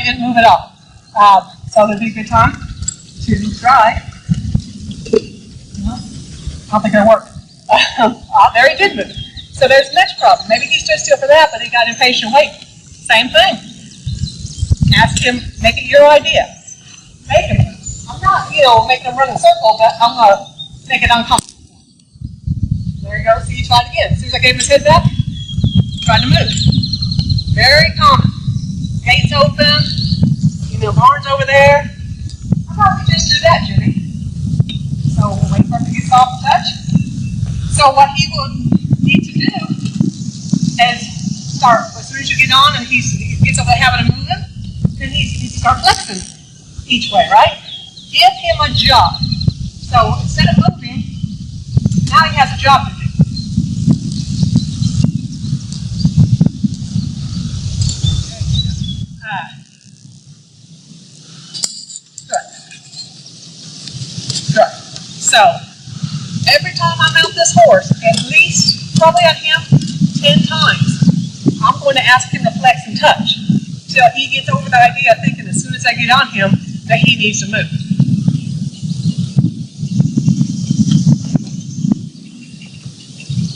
didn't move at all. So it'd be a good time to try. I don't think it'll work. There he did move. So there's the next problem. Maybe he stood still for that, but he got impatient wait. Same thing. Ask him, make it your idea. Make him move. I'm not, making him run in a circle, but I'm going to make it uncomfortable. There you go. See, you tried again. As soon as I gave him his head back, tried to move. Very common. Gates open. Barn's over there. How about we just do that, Jimmy? So we'll wait for him to get soft touch. So what he will need to do is start, as soon as you get on and he gets over the habit of moving, then he needs to start flexing each way, right? Give him a job. So instead of moving, now he has a job to do. Good. So every time I mount this horse, at least probably on him 10 times, I'm going to ask him to flex and touch till he gets over the idea of thinking as soon as I get on him that he needs to move.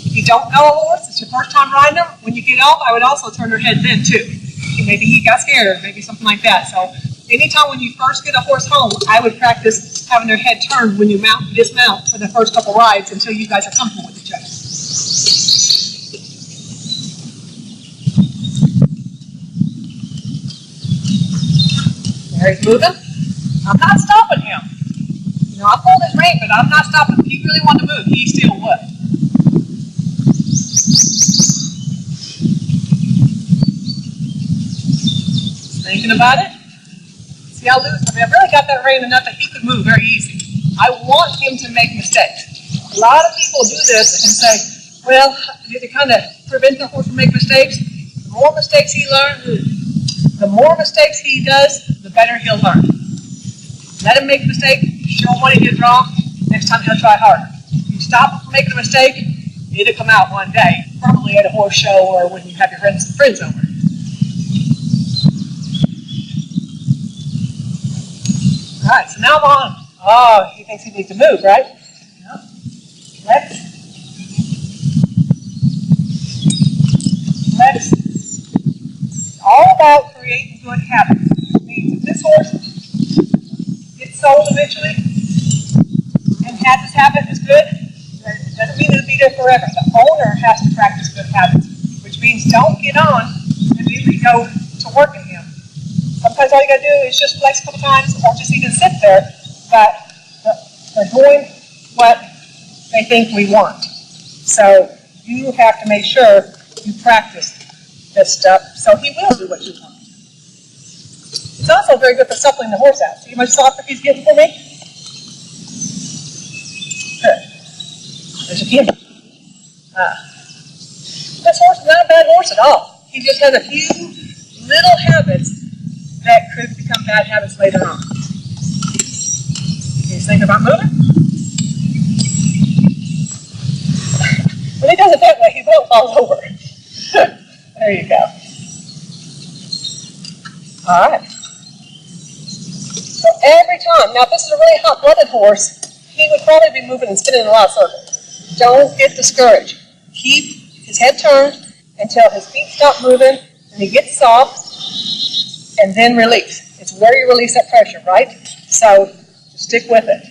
If you don't know a horse, it's your first time riding him, when you get off, I would also turn their head then too. Maybe he got scared, or maybe something like that. So anytime when you first get a horse home, I would practice having their head turned when you dismount for the first couple rides until you guys are comfortable with each other. There he's moving. I'm not stopping him. I pulled his rein, but I'm not stopping him. If he really wanted to move, he still would. Thinking about it? See how loose? I've really got that rein enough that he could move very easy. I want him to make mistakes. A lot of people do this and say, well, to kind of prevent the horse from making mistakes, the more mistakes he learns, the more mistakes he does, the better he'll learn. Let him make a mistake, show him what he did wrong, next time he'll try harder. If you stop him from making a mistake, it'll come out one day, probably at a horse show or when you have your friends over. All right, so now I'm on. Oh, he thinks he needs to move, right? Yep. Let's. It's all about creating good habits. It means if this horse gets sold eventually and has this habit is good, it doesn't mean it'll be there forever. The owner has to practice good habits, which means don't get on and immediately go to working him. Sometimes all you gotta do is just flex a couple times or just even sit there, but they're doing what they think we want. So you have to make sure you practice this stuff so he will do what you want. It's also very good for suppling the horse out. See how much softer he's getting for me? Good. There's a few. This horse is not a bad horse at all. He just has a few little habits that could become bad habits later on. He's thinking about moving? When he does it that way, he will fall over. There you go. All right. So every time, now if this is a really hot-blooded horse, he would probably be moving and spinning in a lot of circles. Don't get discouraged. Keep his head turned until his feet stop moving and he gets soft, and then release. It's where you release that pressure, right? So stick with it.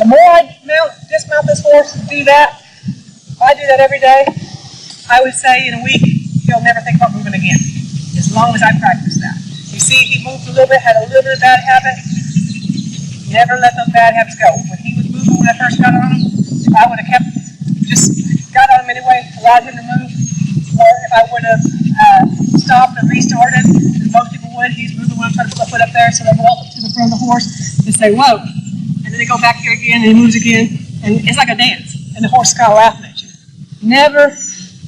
The more I dismount this horse and do that, if I do that every day, I would say in a week, he'll never think about moving again, as long as I practice that. You see, he moved a little bit, had a little bit of bad habit. Never let those bad habits go. When he was moving, first got on him, if I would have just got on him anyway, allowed him to move, or if I would have stopped and restarted, as most people would, he's moving when I'm trying to put my foot up there, so they go up to the front of the horse and say, whoa, and then they go back here again, and he moves again, and it's like a dance, and the horse is kind of laughing at you. Never,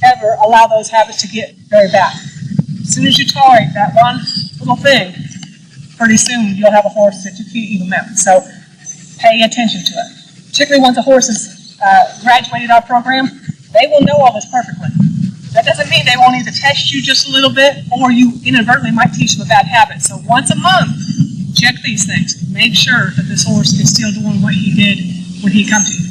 ever allow those habits to get very bad. As soon as you tolerate that one little thing, pretty soon you'll have a horse that you can't even mount. So pay attention to it. Particularly once a horse has graduated our program, they will know all this perfectly. That doesn't mean they won't either test you just a little bit, or you inadvertently might teach them a bad habit. So once a month, check these things. Make sure that this horse is still doing what he did when he comes to you.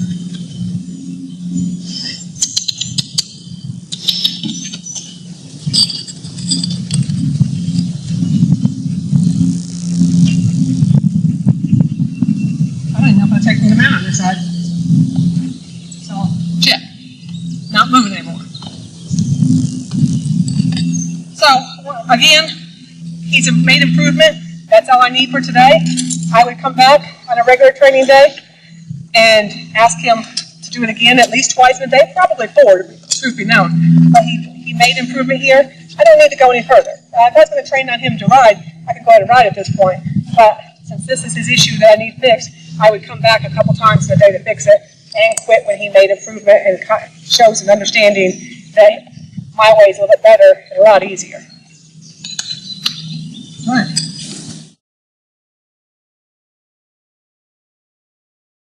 Taking them out on this side. So, check. Not moving anymore. So, again, he's made improvement. That's all I need for today. I would come back on a regular training day and ask him to do it again at least twice in a day, probably 4, truth be known. But he made improvement here. I don't need to go any further. If I was going to train on him to ride, I could go ahead and ride at this point. But since this is his issue that I need fixed, I would come back a couple times in a day to fix it and quit when he made improvement and shows an understanding that my way is a little bit better and a lot easier. All right.